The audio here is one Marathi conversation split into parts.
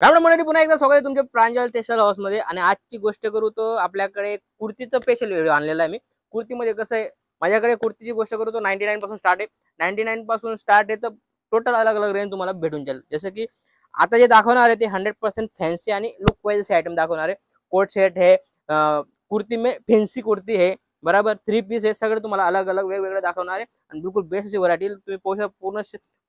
राम मंडळी, पुन्हा एकदा स्वागत आहे तुमच्या प्रांजल टेक्सटाईल हाऊस मध्ये। आणि आजची गोष्ट करू तर आपल्याकडे कुर्तीचं स्पेशल व्हिडिओ आणलेला आहे मी। कुर्तीमध्ये कसं आहे, माझ्याकडे कुर्तीची गोष्ट करू तर 99 पासून स्टार्ट आहे। 99 पासून स्टार्ट आहे तर टोटल अलग अलग रेंज तुम्हाला भेटून जाईल। जसं की आता जे दाखवणार आहे ते 100% फॅन्सी आणि लुक वाइज असे आयटम दाखवणार आहे। कोट सेट है, कुर्ती में फॅन्सी कुर्ती है, बराबर 3 पीस है, सगळं तुम्हाला अलग अलग वेगवेगळे दाखवणार आहे। आणि बिलकुल बेस्ट अशी व्हरायटी तुम्ही पोहोचा। पूर्ण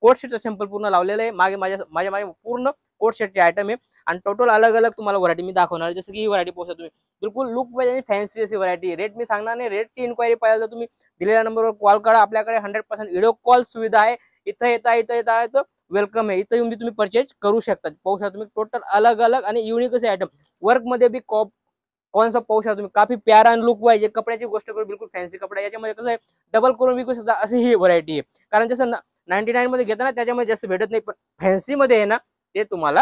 कोट सेटचं सॅम्पल पूर्ण लावलेलं आहे। मागे पूर्ण कोट सेटचे आयटम आहे आणि टोटल अलग अलग तुम्हाला व्हरायटी मी दाखवणार। जसं की ही व्हरायटी पोहोचा तुम्ही बिलकुल लुक वाइज आणि फॅन्सी अशी व्हरायटी। रेट मी सांगणार नाही, रेटची इन्क्वायरी पाहिजे तर तुम्ही दिलेल्या नंबरवर कॉल करा। आपल्याकडे 100% व्हिडिओ कॉल सुविधा आहे। इथं येता तर वेलकम आहे, इथं येऊन तुम्ही परचेज करू शकता। पोहोचा तुम्ही टोटल अलग अलग आणि युनिक असे आयटम वर्क मध्ये भी कौन सा पोहोचा तुम्ही काफी प्यारा आणि लुक वाइज। कपड्याची गोष्ट करू बिलकुल फॅन्सी कपडा, याच्यामध्ये कसं आहे डबल करून विकू शकता अशी ही व्हरायटी आहे। कारण जसं 99 मध्ये घेता ना त्याच्यामध्ये जास्त भेटत नाही, पण फॅन्सी मध्ये आहे ना ते तुम्हाला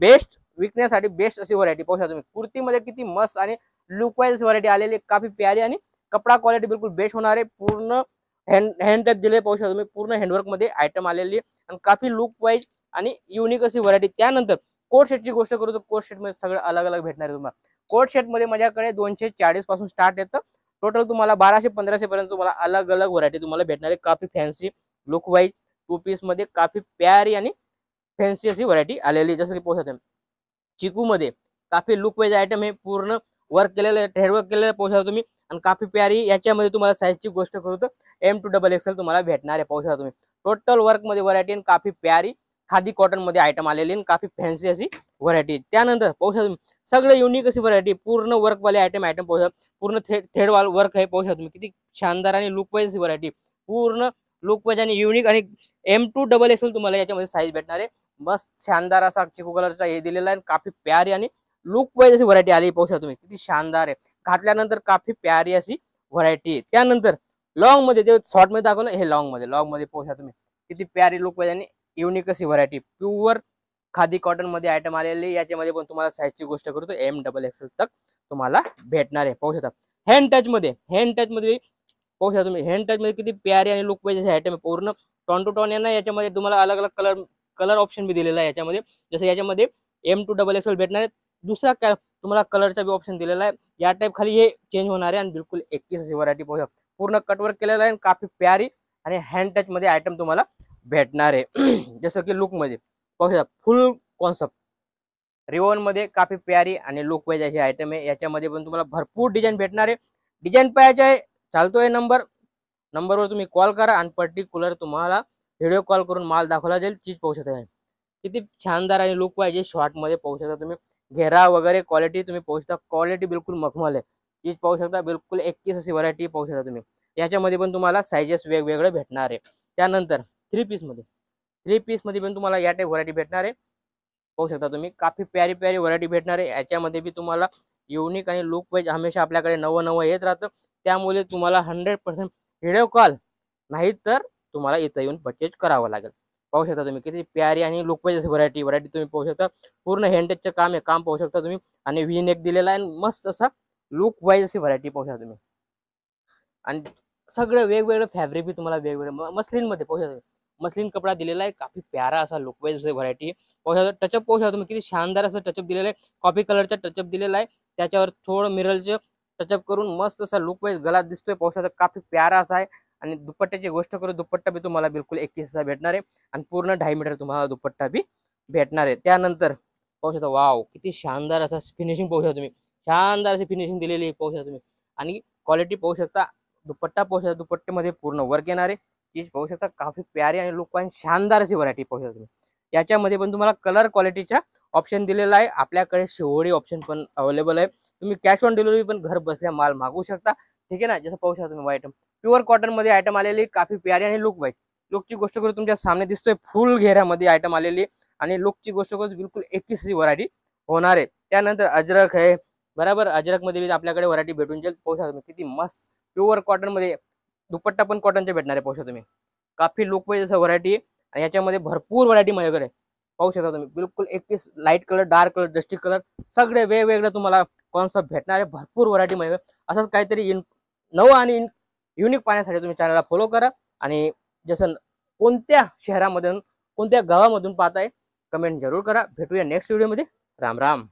बेस्ट विकण्यासाठी बेस्ट अशी व्हरायटी पोहोचा तुम्ही। कुर्तीमध्ये किती मस्त आणि लुक वाइज व्हरायटी आलेली, काफी प्यारी आणि कपडा क्वालिटी बिलकुल बेस्ट होणार आहे। पूर्ण हँड टच दिले पोहोचा तुम्ही, पूर्ण हँडवर्क मध्ये आयटम आलेली आणि काफी लुक वाइज आणि युनिक अशी व्हरायटी। त्यानंतर कोट सेटची गोष्ट करू तर कोट सेट मध्ये सगळं अलग अलग भेटणार आहे तुम्हाला। कोट सेट मध्ये माझ्याकडे 240 पासून स्टार्ट येतं, टोटल तुम्हाला 1200-1500 पर्यंत तुम्हाला अलग अलग व्हरायटी तुम्हाला भेटणार आहे। काफी फॅन्सी लुक वाइज 2 पीस मध्ये काफी प्यारी आणि फॅन्सी अशी व्हरायटी आलेली। जसं की पोहोचत चिकू मध्ये काफी लुक वाइज आयटम आहे, पूर्ण वर्क केलेलं हेड वर्क केलेलं पोहोचा तुम्ही आणि काफी प्यारी। याच्यामध्ये तुम्हाला साईजची गोष्ट करू तर M to XXL तुम्हाला भेटणार आहे पोहोचा तुम्ही। टोटल वर्क मध्ये व्हरायटी आणि काफी प्यारी खादी कॉटन मध्ये आयटम आलेली आणि काफी फॅन्सी अशी व्हरायटी। त्यानंतर पोहोचा तुम्ही सगळं युनिक अशी व्हरायटी, पूर्ण वर्क वाले आयटम पोहोचा, पूर्ण थ्रेड वाल वर्क आहे पोहोचा तुम्ही। किती शानदार आणि लुक वाइज व्हरायटी, पूर्ण लुक वाइज आणि युनिक आणि M to XXL तुम्हाला याच्यामध्ये साईज भेटणार आहे। मस्त शानदार असा चिकू कलरचा हे दिलेला आहे, काफी प्यारी आणि लुक वाइज अशी व्हरायटी आली पोहोचा तुम्ही। किती शानदार आहे, घातल्यानंतर काफी प्यारी अशी व्हरायटी। त्यानंतर लॉंग मध्ये ते शॉर्ट मध्ये दाखवलं, हे लॉंग मध्ये पोहोचा तुम्ही। किती प्यारी लुक वाइज आणि युनिक अशी व्हरायटी, प्युअर खादी कॉटन मध्ये आयटम आलेली। याच्यामध्ये पण तुम्हाला साईजची गोष्ट करू तर MXXL तक तुम्हाला भेटणार आहे पोहोचा। हँड टच मध्ये पोहोचा तुम्ही। हँड टच मध्ये किती प्यारी आणि लुक वाइज आयटम आहे, पूर्ण टॉन टू टॉन आहे। याच्यामध्ये तुम्हाला अलग अलग कलर ऑप्शन भी दिलेला आहे याच्यामध्ये। जसं याच्यामध्ये M to XXL भेटणार आहे, दुसरा तुम्हाला कलरचा भी ऑप्शन दिलेला आहे। या टाइप खाली हे चेंज होणार आहे आणि बिलकुल 21 अशी व्हरायटी पोहोचा। पूर्ण कटवर्क केलेला आहे, काफी प्यारी आणि हँड टच मध्ये आयटम तुम्हाला भेटणार आहे। जसं की लुक मध्ये पोहोचा फुल कॉन्सेप्ट रिओन मध्ये काफी प्यारी आणि लुक वाइज अशी आयटम आहे। याच्यामध्ये पण तुम्हाला भरपूर डिझाईन भेटणार आहे। डिझाईन पाहायचे आहे चालतोय नंबरवर तुम्ही कॉल करा आणि पर्टिक्युलर तुम्हाला व्हिडिओ कॉल करून माल दाखवला जाईल। चीज पोहोचत आहे किती शानदार आणि लुक वाइज शॉर्ट मध्ये पोहोचता तुम्ही। घेरा वगैरे क्वालिटी तुम्ही पोहोचता, क्वालिटी बिलकुल मखमल आहे। चीज पाहू शकता, बिलकुल 21 अशी व्हरायटी पोहोचता तुम्ही। याच्यामध्ये पण तुम्हाला साइजेस वेगवेगळे भेटणार आहे। त्यानंतर 3 पीस मध्ये पण तुम्हाला या टाइप व्हरायटी भेटणार आहे पाहू शकता तुम्ही। काफी प्यारी व्हरायटी भेटणार आहे। याच्यामध्ये भी तुम्हाला युनिक आणि लुक वाइज हमेशा आपल्याकडे नवं येत राहतं, त्यामुळे तुम्हाला 100% व्हिडिओ कॉल नाही तर तुम्हाला इथं येऊन परचेज करावं लागेल। पाहू शकता तुम्ही किती प्यारी आणि लुक वाइज व्हरायटी तुम्ही पाहू शकता। पूर्ण हँड टचचं काम पाहू शकता तुम्ही आणि व्ही नेक दिलेला आहे, मस्त असा लुक वाइज अशी व्हरायटी पाहू शकता तुम्ही। आणि सगळं वेगवेगळं फॅब्रिक भी तुम्हाला वेगवेगळं मस्लिन मध्ये पाहू शकता। मस्लिन कपडा दिलेला आहे, काफी प्यारा असा लुक वाइज व्हरायटी पाहू शकता। टचअप पाहू शकता तुम्ही, किती शानदार असं टचअप दिलेलं आहे। कॉफी कलरचा टचअप दिलेला आहे, त्याच्यावर थोडं मिररचं टचअप करून मस्त असा लुक वाइज गला दिसतोय पाहू शकता। काफी प्यारा असा आहे। आणि दुपट्ट्याची गोष्ट करू, दुपट्टा भी तुम्हाला बिलकुल 21 चा भेटणार आहे आणि पूर्ण 2.5 मीटर तुम्हाला दुपट्टा भी भेटणार आहे। त्यानंतर पाहू शकता, वाव किती शानदार असा फिनिशिंग पाहू शकता तुम्ही। शानदार अशी फिनिशिंग दिलेली आहे पाहू शकता तुम्ही। आणि क्वालिटी पाहू शकता, दुपट्टा पाहू शकता, दुपट्ट्यामध्ये पूर्ण वर्क येणार आहे। चीज पाहू शकता, काफी प्यारी आणि लुक वाइज शानदार अशी व्हरायटी पाहू शकता तुम्ही। याच्यामध्ये पण तुम्हाला कलर क्वालिटीचा ऑप्शन दिलेला आहे। आपल्याकडे शिवोडी ऑप्शन पण अवेलेबल आहे, तुम्ही कॅश ऑन डिलिव्हरी पण घर बसल्या माल मागवू शकता, ठीक आहे ना। जसं पाहू शकता तुम्ही आयटम प्युअर कॉटन मध्ये आयटम आलेली, काफी प्यारी आणि लुक वाइज। लुकची गोष्ट करू तुमच्या सामने दिसतोय फुल घेऱ्यामध्ये आयटम आलेली आणि लुकची गोष्ट करू बिलकुल 21 ची व्हरायटी होणार आहे। त्यानंतर अजरक आहे, बराबर अजरक मध्ये आपल्याकडे व्हरायटी भेटून जाईल पाहू शकता तुम्ही। किती मस्त प्युअर कॉटन मध्ये दुपट्टा पण कॉटनचे भेटणार आहे पाहू शकता तुम्ही। काफी लुक वाइज असं व्हरायटी आणि याच्यामध्ये भरपूर व्हरायटी माझ्याकडे पाहू शकता तुम्ही। बिलकुल 21 light colour, dark colour, dusty colour सगळे वेगवेगळे तुम्हाला कॉन्सेप्ट भेटणार आहे। भरपूर व्हरायटी माझ्याकडे। असंच काहीतरी नवं आणि युनिक पाहण्यासाठी तुम्ही चॅनलला फॉलो करा। आणि जसं कोणत्या शहरामधून कोणत्या गावामधून पाहताय कमेंट जरूर करा. भेटूया नेक्स्ट व्हिडिओमध्ये. राम राम.